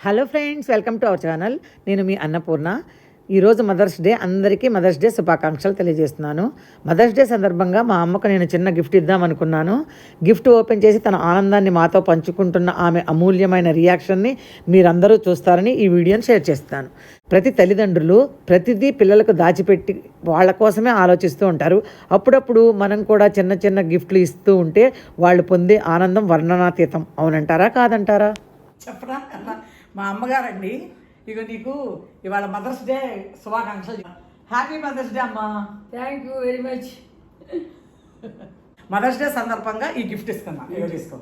Hello friends, welcome to our channel. నేను మీ అన్నపూర్ణ. ఈరోజు mothers day. అందరికీ మదర్స్ డే శుభాకాంక్షలు తెలియజేస్తున్నాను. మదర్స్ డే సందర్భంగా మా అమ్మకు నేను చిన్న గిఫ్ట్ ఇద్దాం అనుకున్నాను. గిఫ్ట్ ఓపెన్ చేసి తన ఆనందాన్ని మాతో పంచుకుంటున్న ఆమె అమూల్యమైన రియాక్షన్ని మీరందరూ చూస్తారని ఈ వీడియోని షేర్ చేస్తాను. ప్రతి తల్లిదండ్రులు ప్రతిదీ పిల్లలకు దాచిపెట్టి వాళ్ళ కోసమే ఆలోచిస్తూ ఉంటారు. అప్పుడప్పుడు మనం కూడా చిన్న చిన్న గిఫ్ట్లు ఇస్తూ ఉంటే వాళ్ళు పొందే ఆనందం వర్ణనాతీతం. అవునంటారా కాదంటారా? చెప్పరా మా అమ్మగారండి. ఇక నీకు ఇవాళ మదర్స్ డే శుభాకాంక్షలు. హ్యాపీ మదర్స్ డే అమ్మా. Thank you very much. Mother's day సందర్భంగా ఈ గిఫ్ట్ ఇస్తున్నా. ఇక తీసుకో.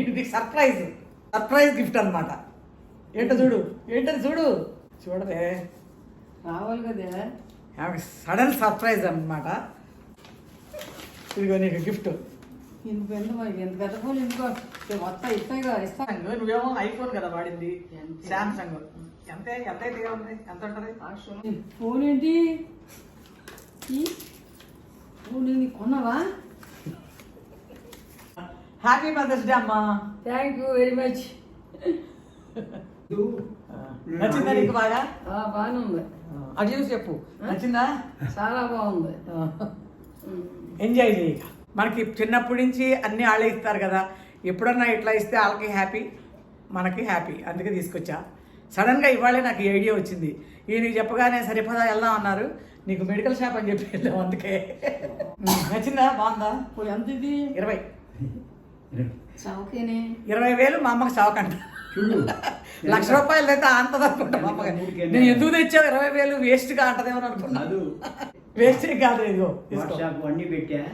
ఇది సర్ప్రైజ్ గిఫ్ట్ అనమాట. ఏంటో చూడు, ఏంటది చూడు, చూడదే. రావాలి కదా. సడన్ సర్ప్రైజ్ అనమాట. ఇదిగో నీకు గిఫ్ట్. ఇంత పెద్ద ఎంత పెద్ద ఫోన్ ఇంకో మొత్తం ఇస్తాను. నువ్వేమో ఐఫోన్ కదా వాడింది, శాంసంగ్. ఎంత ఎంత అయితే ఉంది, ఎంత ఉంటుంది ఫోన్? ఏంటి ఫోన్ కొన్నావా? హ్యాపీ మదర్స్ డే అమ్మా. Thank you very much. నచ్చిందా నీకు బాగా? బాగానే ఉంది. అది చూసి చెప్పు, నచ్చిందా? చాలా బాగుంది. ఎంజాయ్ చేయి. మనకి చిన్నప్పటి నుంచి అన్నీ వాళ్ళే ఇస్తారు కదా. ఎప్పుడన్నా ఇట్లా ఇస్తే వాళ్ళకి హ్యాపీ, మనకి హ్యాపీ. అందుకే తీసుకొచ్చా. సడన్గా ఇవాళే నాకు ఈ ఐడియా వచ్చింది. నీకు చెప్పగానే సరిపదా వెళ్దాం అన్నారు. నీకు మెడికల్ షాప్ అని చెప్పి వెళ్ళాం. అందుకే నచ్చిందా? బాగుందా? ఎంత ఇది? 20. చౌకేనే 20,000 మా అమ్మకి చౌకంట. ₹1,00,000 అయితే అంతది అనుకుంటా మా అమ్మగా. నేను ఎందుకు తెచ్చావు 20,000 వేస్ట్గా అంటదేమో అనుకున్నాను. వేస్ట్ కాదు. ఇదిగో అన్ని పెట్టా.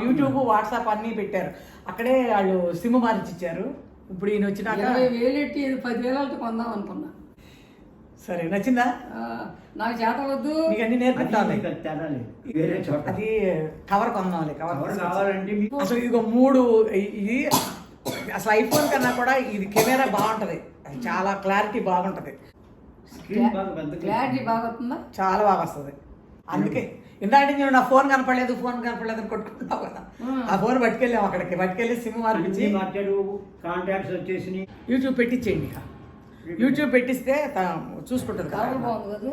యూట్యూబ్, వాట్సాప్ అన్నీ పెట్టారు. అక్కడే వాళ్ళు సిమ్ మార్చిచ్చారు. ఇప్పుడు ఈయన వచ్చినాక 20,000 ఎట్టి 10,000 కొందాం అనుకున్నా. సరే, నచ్చిందా? నాకు చేత వద్దు. మీకు అన్ని నేర్పిస్తాను. అది కవర్ కొందాంలే. కవర్ కావాలంటే అసలు ఇదిగో 3. ఇది అసలు ఐఫోన్ కన్నా కూడా ఇది కెమెరా బాగుంటది. చాలా క్లారిటీ బాగుంటది. క్లారిటీ బాగా వస్తుందా? చాలా బాగా వస్తుంది. అందుకే ఇందాక నేను నా ఫోన్ కనపడలేదు అని కొట్టుకుంటావు కదా. ఆ ఫోన్ పట్టుకెళ్ళాము అక్కడికి. పట్టుకెళ్ళి సిమ్ మార్పించి కాంటాక్ట్స్ వచ్చేసి యూట్యూబ్ పెట్టించేయండి. యూట్యూబ్ పెట్టిస్తే చూసుకుంటుంది. కవర్ బాగుంది కదా.